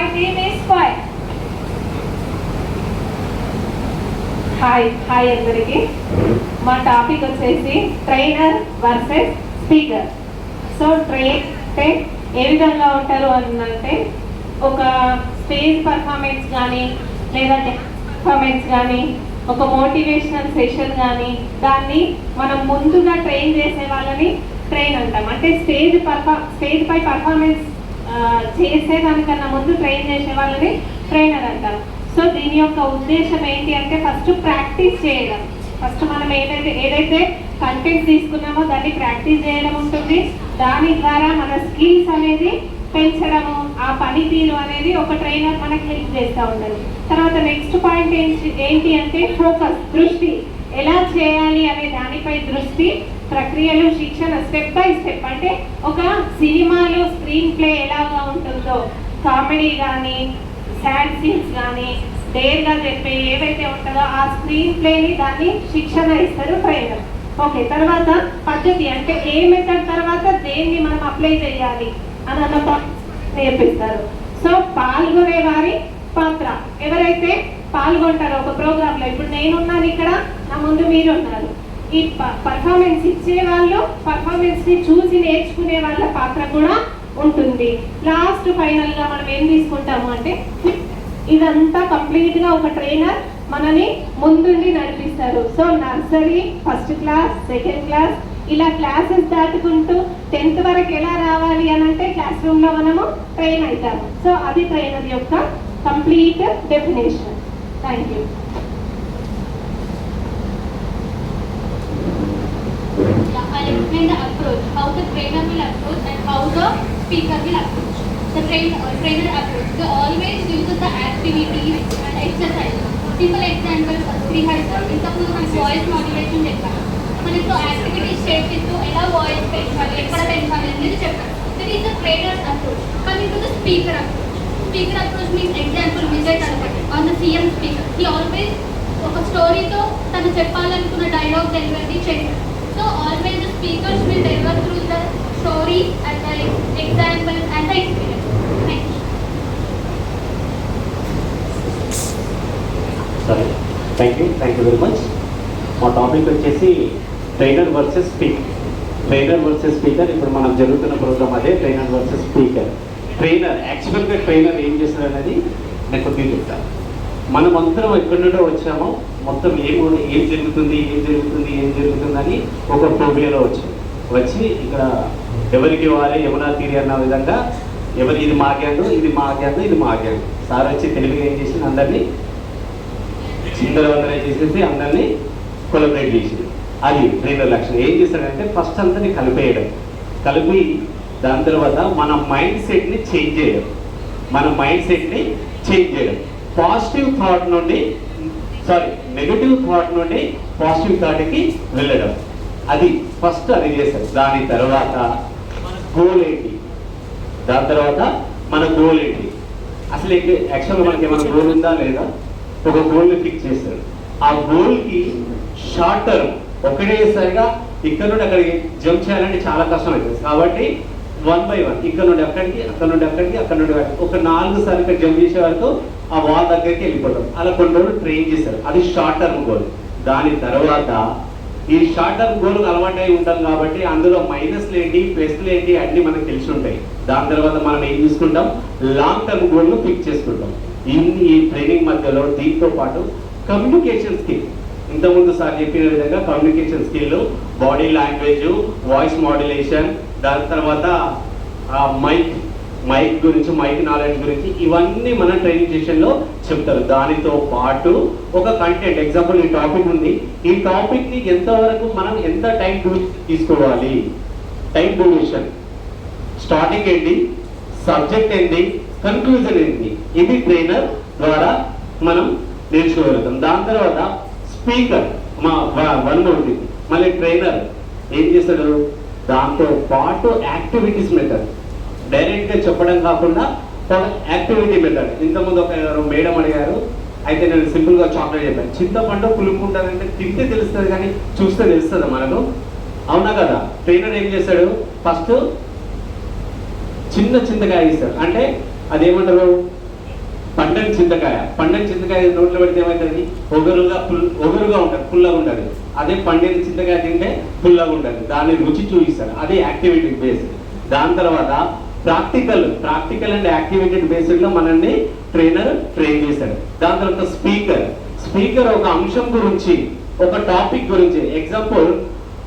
My name is Pai. Hi అందరికి. మా topic వచ్చేసి trainer versus speaker. So train అంటే ఏ విధంగా ఉంటారు అంటే ఒక స్టేజ్ పర్ఫార్మెన్స్ కానీ లేదా పర్ఫార్మెన్స్ కానీ ఒక మోటివేషనల్ సెషన్ కానీ దాన్ని మనం ముందుగా ట్రైన్ చేసే వాళ్ళని ట్రైన్ అంటాం. అంటే స్టేజ్ పై పర్ఫార్మెన్స్ చేసేదానికన్నా ముందు ట్రైన్ చేసే వాళ్ళని ట్రైనర్ అంటాం. సో దీని యొక్క ఉద్దేశం ఏంటి అంటే ఫస్ట్ ప్రాక్టీస్ చేయడం. ఫస్ట్ మనం ఏదైతే కంటెంట్ తీసుకున్నామో దాన్ని ప్రాక్టీస్ చేయడం ఉంటుంది. దాని ద్వారా మన స్కిల్స్ అనేది పెంచడము, ఆ పనితీరు అనేది ఒక ట్రైనర్ మనకి హెల్ప్ చేస్తూ ఉంటుంది. తర్వాత నెక్స్ట్ పాయింట్ ఏంటి అంటే ఫోకస్, దృష్టి, ఎలా చేయాలి అనే దానిపై దృష్టి, ప్రక్రియలు, శిక్షణ, స్టెప్ బై స్టెప్. అంటే ఒక సినిమాలో స్క్రీన్ ప్లే ఎలాగా ఉంటుందో, కామెడీ కానీ సాడ్ సీన్స్ కానీ డేర్గా చెప్పే ఏవైతే ఉంటుందో ఆ స్క్రీన్ ప్లేని దాన్ని శిక్షణ ఇస్తారు ట్రైనర్. ఓకే, తర్వాత పద్ధతి అంటే ఏ మెథడ్ తర్వాత దేన్ని మనం అప్లై చేయాలి అన్న నేర్పిస్తారు. సో పాల్గొనే వారి పాత్ర, ఎవరైతే పాల్గొంటారో ఒక ప్రోగ్రాంలో, ఇప్పుడు నేనున్నాను ఇక్కడ, నా ముందు మీరు ఉన్నారు. ఈ పర్ఫార్మెన్స్ ఇచ్చే వాళ్ళు, పర్ఫార్మెన్స్ ని చూసి నేర్చుకునే వాళ్ళ పాత్ర కూడా ఉంటుంది. లాస్ట్ ఫైనల్ గా మనం ఏం తీసుకుంటాము అంటే ఇదంతా కంప్లీట్ గా ఒక ట్రైనర్ మనని ముందుండి నడిపిస్తారు. So nursery, first class, second class, ఇలా క్లాసెస్ దాటుకుంటూ 10th వరకు ఎలా రావాలి అని అంటే క్లాస్ రూమ్ లో మనము ట్రైన్ అవుతాము. సో అది ట్రైనర్ యొక్క complete definition. Thank you. I'll explain the approach, how the trainer will approach and how the speaker will approach. The trainer approach, they always uses the activities and exercise. Simple examples, rehearsal, ఇంతకుముందు మనం voice modulation చెప్పాము. మనకు activities చేపిస్తూ ఎలా voice పెంచాలి, ఎక్కడ పెంచాలి అనేది చెప్పారు. That is the trainer approach. Coming to the speaker approach. Speaker approach means example Vijay Thalapathy on the CM speaker. He always ఒక స్టోరీతో తను చెప్పాలనుకున్న డైలాగ్ డెలివరీ చేశారు. So always the speakers will deliver through the story and the example and the experience. Thank you. Sorry. Thank you very much. మా topic వచ్చేసి trainer versus speaker. Trainer versus speaker ఇప్పుడు మనం జరుగుతున్న programme అదే trainer versus speaker. Trainer యాక్చువల్గా trainer ఏం చేస్తారు అనేది నేను కొద్దిగా చెప్తాను. మనం అందరం ఎక్కడి నుండో వచ్చామో మొత్తం ఏం జరుగుతుంది అని ఒక ఫోబియాలో వచ్చి ఇక్కడ ఎవరికి వారే యమునా తీరి అన్న విధంగా ఇది మా గ్యాంగ్ సార్ వచ్చి తెలుగుగా ఏం చేసి అందరినీ చిందరవందనే చేసేసి అందరినీ కొలబరేట్ చేసింది. అది ట్రైనర్ లక్షణం. ఏం చేస్తాడంటే ఫస్ట్ అందరినీ కలిపి దాని తర్వాత మన మైండ్ సెట్ని చేంజ్ చేయడం పాజిటివ్ థాట్ నుండి నెగటివ్ థాట్ నుండి పాజిటివ్ థాట్కి వెళ్ళడం. అది ఫస్ట్ అది చేస్తారు. దాని తర్వాత మన గోల్ ఏంటి అసలు యాక్చువల్గా మనకి ఏమైనా గోల్ ఉందా లేదా, ఒక గోల్ని ఫిక్స్ చేస్తారు. ఆ గోల్కి షార్ట్ టర్మ్ ఒకటేసారిగా ఇక్కడ నుండి అక్కడికి జంప్ చేయాలంటే చాలా కష్టం అవుతుంది. కాబట్టి 1 by 1 ఇక్కడ నుండి అక్కడికి ఒక 4 సార్లు ఇక్కడ జంప్ చేసే వరకు ఆ వాల్ దగ్గరికి వెళ్ళిపోతాం. అలా కొన్ని రోజులు ట్రైన్ చేస్తారు. అది షార్ట్ టర్మ్ గోల్. దాని తర్వాత ఈ షార్ట్ టర్మ్ గోల్ అలవాటై ఉంటాం కాబట్టి అందులో మైనస్లు ఏంటి ప్లస్లు ఏంటి అన్ని మనకు తెలిసి ఉంటాయి. దాని తర్వాత మనం ఏం చూసుకుంటాం, లాంగ్ టర్మ్ గోల్ను ఫిక్స్ చేసుకుంటాం. ఈ ట్రైనింగ్ మధ్యలో దీంతో పాటు కమ్యూనికేషన్ స్కిల్, ఇంతకుముందు సార్ చెప్పిన విధంగా communication skill, body language, voice modulation, దాని తర్వాత మైక్ గురించి, మైక్ నాలెడ్జ్ గురించి ఇవన్నీ మన ట్రైనింగ్ సెషన్లో చెప్తారు. దానితో పాటు ఒక కంటెంట్, ఎగ్జాంపుల్ ఈ టాపిక్ ఉంది, ఈ టాపిక్ని ఎంతవరకు మనం ఎంత టైం తీసుకోవాలి, టైం డ్యూరేషన్, స్టార్టింగ్ ఏంటి, సబ్జెక్ట్ ఏంటి, కన్క్లూజన్ ఏంటి, ఇది ట్రైనర్ ద్వారా మనం నేర్చుకోగలుగుతాం. దాని తర్వాత స్పీకర్ ఉంటుంది. మళ్ళీ ట్రైనర్ ఏం చేస్తాడు, దాంతో పాటు యాక్టివిటీస్ మెథడ్, డైరెక్ట్గా చెప్పడం కాకుండా ఒక యాక్టివిటీ మెథడ్. ఇంతకుముందు ఒక మేడం అడిగారు, అయితే నేను సింపుల్గా చాక్లెట్ చెప్పాను. చింతపండు పులుపుంటుందంటే తింటే తెలుస్తుంది కానీ చూస్తే తెలుస్తుందా మనకు? అవునా కదా? ట్రైనర్ ఏం చేస్తాడు, ఫస్ట్ చిన్నగా ఇస్తాడు. అంటే అదేమంటారు, పండిన చింతకాయ నోట్లో పెడితే ఏమవుతుంది, ఒగరుగా ఉంటుంది, పుల్లగా ఉంటుంది. అదే పండిన చింతకాయ తింటే పుల్లగా ఉంటుంది. దాన్ని రుచి చూపిస్తారు, అదే యాక్టివిటీ బేస్డ్. దాని తర్వాత ప్రాక్టికల్ అండ్ యాక్టివిటీ బేస్డ్ లో మనల్ని ట్రైనర్ ట్రైన్ చేశాడు. దాని తర్వాత స్పీకర్ ఒక అంశం గురించి, ఒక టాపిక్ గురించి, ఎగ్జాంపుల్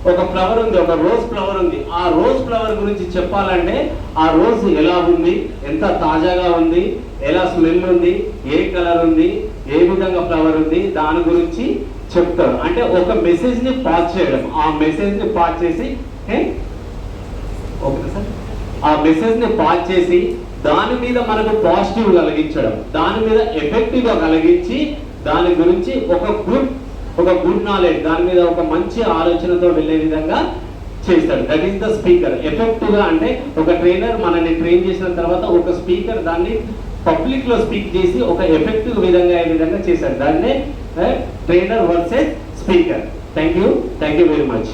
ఒక ఫ్లవర్ ఉంది, ఒక రోజ్ ఫ్లవర్ ఉంది. ఆ రోజ్ ఫ్లవర్ గురించి చెప్పాలంటే ఆ రోజ్ ఎలా ఉంది, ఎంత తాజాగా ఉంది, ఎలా స్మెల్ ఉంది, ఏ కలర్ ఉంది, ఏ విధంగా ఫ్లవర్ ఉంది, దాని గురించి చెప్తారు. అంటే ఒక మెసేజ్ ని పాస్ చేయడం. ఆ మెసేజ్ ని పాస్ చేసి ఓకే సార్, ఆ మెసేజ్ ని పాస్ చేసి దాని మీద మనకు పాజిటివ్ కలిగించడం, దాని మీద ఎఫెక్టివ్ గా కలిగించి దాని గురించి ఒక గుడ్ నాలెడ్జ్, దాని మీద ఒక మంచి ఆలోచనతో వెళ్ళే విధంగా చేస్తాడు. That is the speaker. Effective గా అంటే ఒక ట్రైనర్ మనల్ని ట్రైన్ చేసిన తర్వాత ఒక స్పీకర్ దాన్ని పబ్లిక్ లో స్పీక్ చేసి ఒక ఎఫెక్టివ్ విధంగా ఏ విధంగా చేశాడు. దాన్నే trainer versus speaker. Thank you very much.